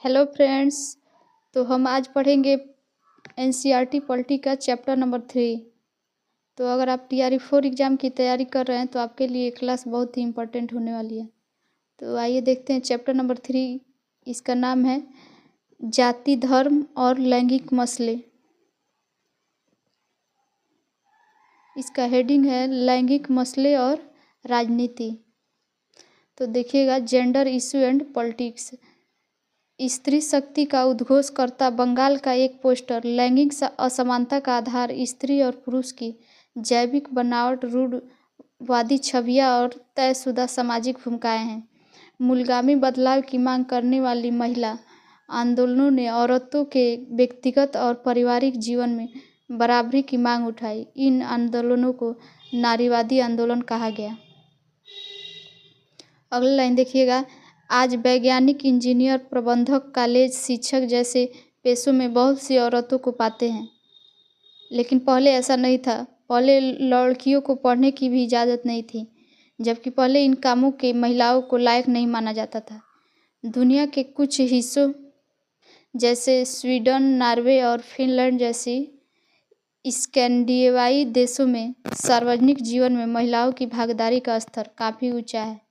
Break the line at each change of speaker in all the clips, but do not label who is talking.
Hello friends. तो हम आज पढ़ेंगे एनसीईआरटी पॉलिटी का चैप्टर नंबर 3। तो अगर आप TRE 4 एग्ज़ाम की तैयारी कर रहे हैं तो आपके लिए ये क्लास बहुत ही इम्पोर्टेंट होने वाली है। तो आइए देखते हैं चैप्टर नंबर 3। इसका नाम है जाति, धर्म और लैंगिक मसले। इसका हेडिंग है लैंगिक मसले और राजनीति। तो देखिएगा, जेंडर इशू एंड पॉलिटिक्स। स्त्री शक्ति का उद्घोष करता बंगाल का एक पोस्टर। लैंगिक असमानता का आधार स्त्री और पुरुष की जैविक बनावट, रूढ़वादी छवियां और तयशुदा सामाजिक भूमिकाएं हैं। मूलगामी बदलाव की मांग करने वाली महिला आंदोलनों ने औरतों के व्यक्तिगत और पारिवारिक जीवन में बराबरी की मांग उठाई। इन आंदोलनों को नारीवादी आंदोलन कहा गया। अगला लाइन देखिएगा, आज वैज्ञानिक, इंजीनियर, प्रबंधक, कॉलेज शिक्षक जैसे पेशों में बहुत सी औरतों को पाते हैं, लेकिन पहले ऐसा नहीं था। पहले लड़कियों को पढ़ने की भी इजाज़त नहीं थी, जबकि पहले इन कामों के महिलाओं को लायक नहीं माना जाता था। दुनिया के कुछ हिस्सों जैसे स्वीडन, नॉर्वे और फिनलैंड जैसी स्कैंडिनेवियाई देशों में सार्वजनिक जीवन में महिलाओं की भागीदारी का स्तर काफ़ी ऊंचा है।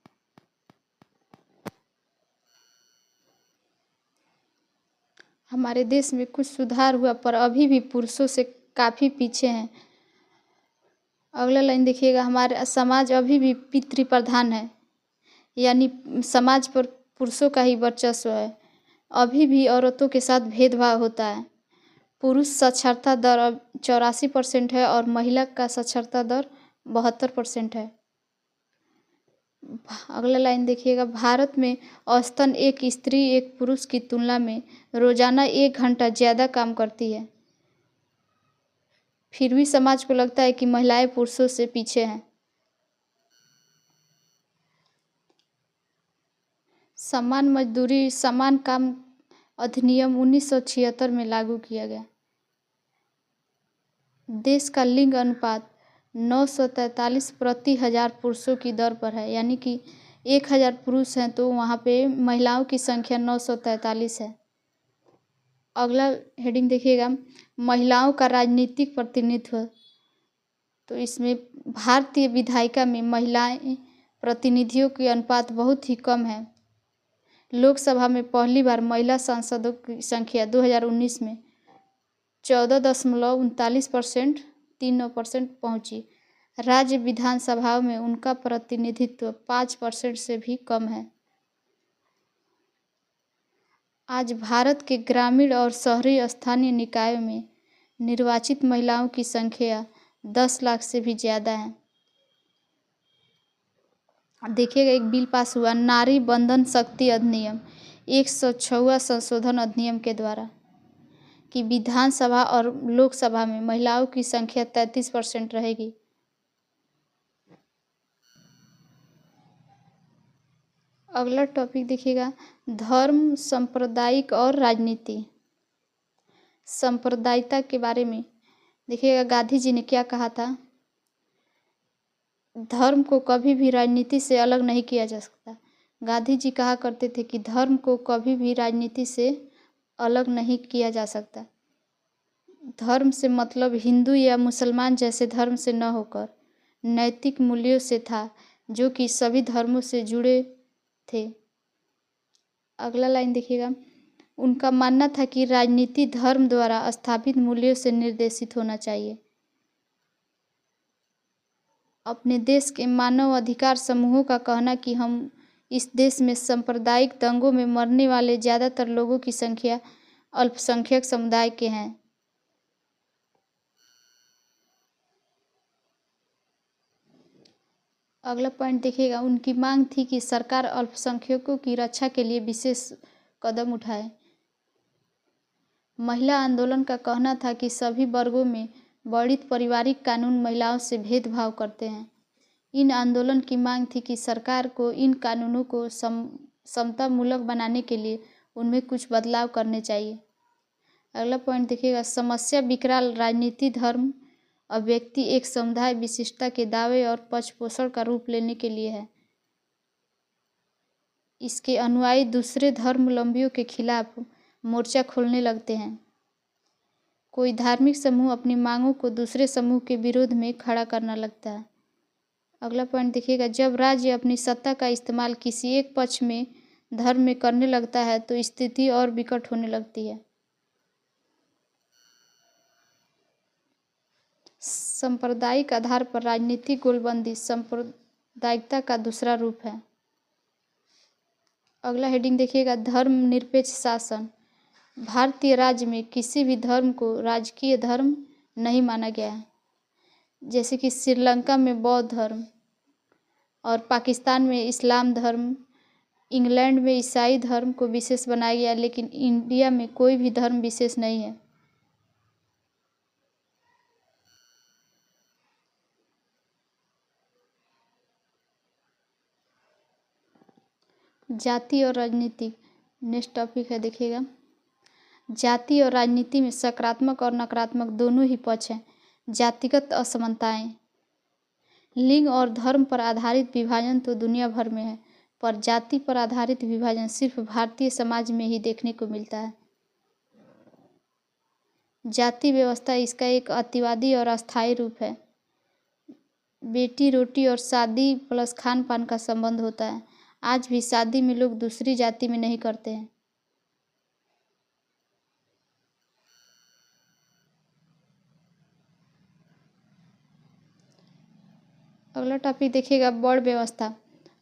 हमारे देश में कुछ सुधार हुआ, पर अभी भी पुरुषों से काफ़ी पीछे हैं। अगला लाइन देखिएगा, हमारा समाज अभी भी पितृप्रधान है, यानी समाज पर पुरुषों का ही वर्चस्व है। अभी भी औरतों के साथ भेदभाव होता है। पुरुष साक्षरता दर अब 84% है और महिला का साक्षरता दर 72% है। अगला लाइन देखिएगा, भारत में औसतन एक स्त्री एक पुरुष की तुलना में रोजाना 1 घंटा ज़्यादा काम करती है। फिर भी समाज को लगता है कि महिलाएं पुरुषों से पीछे हैं। समान मजदूरी समान काम अधिनियम 1976 में लागू किया गया। देश का लिंग अनुपात 943 प्रति 1000 पुरुषों की दर पर है, यानी कि 1000 पुरुष हैं तो वहाँ पे महिलाओं की संख्या 943 है। अगला हेडिंग देखिएगा, महिलाओं का राजनीतिक प्रतिनिधित्व। तो इसमें भारतीय विधायिका में महिलाएं प्रतिनिधियों की अनुपात बहुत ही कम है। लोकसभा में पहली बार महिला सांसदों की संख्या 2019 में 14.39% पहुंची। राज्य विधानसभाओं में उनका प्रतिनिधित्व 5% से भी कम है। आज भारत के ग्रामीण और शहरी स्थानीय निकायों में निर्वाचित महिलाओं की संख्या 10 लाख से भी ज़्यादा है। देखिएगा, एक बिल पास हुआ, नारी बंधन शक्ति अधिनियम 106वां संशोधन अधिनियम के द्वारा, कि विधानसभा और लोकसभा में महिलाओं की संख्या 33% रहेगी। अगला टॉपिक देखिएगा, धर्म, सांप्रदायिक और राजनीति। सांप्रदायिकता के बारे में देखिएगा, गांधी जी ने क्या कहा था, धर्म को कभी भी राजनीति से अलग नहीं किया जा सकता। गांधी जी कहा करते थे कि धर्म को कभी भी राजनीति से अलग नहीं किया जा सकता। धर्म से मतलब हिंदू या मुसलमान जैसे धर्म से न होकर नैतिक मूल्यों से था, जो कि सभी धर्मों से जुड़े थे। अगला लाइन देखिएगा, उनका मानना था कि राजनीति धर्म द्वारा स्थापित मूल्यों से निर्देशित होना चाहिए। अपने देश के मानव अधिकार समूहों का कहना कि हम इस देश में सांप्रदायिक दंगों में मरने वाले ज़्यादातर लोगों की संख्या अल्पसंख्यक समुदाय के हैं। अगला पॉइंट देखिएगा, उनकी मांग थी कि सरकार अल्पसंख्यकों की रक्षा के लिए विशेष कदम उठाए। महिला आंदोलन का कहना था कि सभी वर्गों में वर्णित पारिवारिक कानून महिलाओं से भेदभाव करते हैं। इन आंदोलन की मांग थी कि सरकार को इन कानूनों को समतामूलक बनाने के लिए उनमें कुछ बदलाव करने चाहिए। अगला पॉइंट देखिएगा, समस्या विकराल राजनीति, धर्म, अभिव्यक्ति, एक समुदाय विशिष्टता के दावे और पक्षपोषण का रूप लेने के लिए है। इसके अनुयायी दूसरे धर्मावलंबियों के खिलाफ मोर्चा खोलने लगते हैं। कोई धार्मिक समूह अपनी मांगों को दूसरे समूह के विरोध में खड़ा करना लगता है। अगला पॉइंट देखिएगा, जब राज्य अपनी सत्ता का इस्तेमाल किसी एक पक्ष में धर्म में करने लगता है तो स्थिति और विकट होने लगती है। सांप्रदायिक आधार पर राजनीतिक गोलबंदी सांप्रदायिकता का दूसरा रूप है। अगला हेडिंग देखिएगा, धर्मनिरपेक्ष शासन। भारतीय राज्य में किसी भी धर्म को राजकीय धर्म नहीं माना गया है, जैसे कि श्रीलंका में बौद्ध धर्म और पाकिस्तान में इस्लाम धर्म, इंग्लैंड में ईसाई धर्म को विशेष बनाया गया, लेकिन इंडिया में कोई भी धर्म विशेष नहीं है। जाति और राजनीति नेक्स्ट टॉपिक है, देखिएगा। जाति और राजनीति में सकारात्मक और नकारात्मक दोनों ही पक्ष हैं। जातिगत असमानताएं, लिंग और धर्म पर आधारित विभाजन तो दुनिया भर में है, पर जाति पर आधारित विभाजन सिर्फ भारतीय समाज में ही देखने को मिलता है। जाति व्यवस्था इसका एक अतिवादी और अस्थायी रूप है। बेटी रोटी और शादी प्लस खान पान का संबंध होता है। आज भी शादी में लोग दूसरी जाति में नहीं करते हैं। अगला टॉपिक देखिएगा, बड़ व्यवस्था।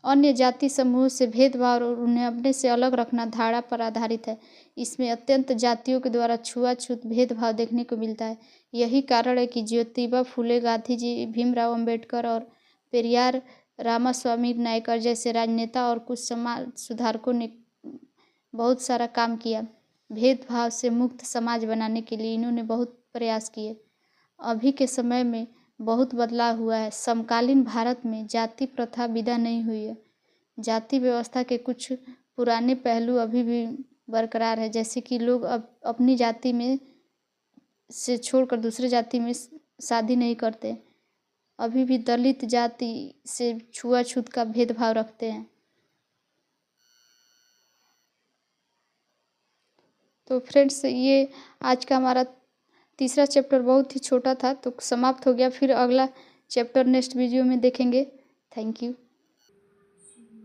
अन्य जाति समूह से भेदभाव और उन्हें अपने से अलग रखना धारणा पर आधारित है। इसमें अत्यंत जातियों के द्वारा छुआछूत भेदभाव देखने को मिलता है। यही कारण है कि ज्योतिबा फुले, गांधी जी, भीमराव अंबेडकर और पेरियार रामास्वामी नायकर जैसे राजनेता और कुछ समाज सुधारकों ने बहुत सारा काम किया। भेदभाव से मुक्त समाज बनाने के लिए इन्होंने बहुत प्रयास किए। अभी के समय में बहुत बदलाव हुआ है। समकालीन भारत में जाति प्रथा विदा नहीं हुई है। जाति व्यवस्था के कुछ पुराने पहलू अभी भी बरकरार है, जैसे कि लोग अब अपनी जाति में से छोड़कर दूसरे जाति में शादी नहीं करते। अभी भी दलित जाति से छुआछूत का भेदभाव रखते हैं। तो फ्रेंड्स, ये आज का हमारा तीसरा चैप्टर बहुत ही छोटा था, तो समाप्त हो गया। फिर अगला चैप्टर नेक्स्ट वीडियो में देखेंगे। Thank you.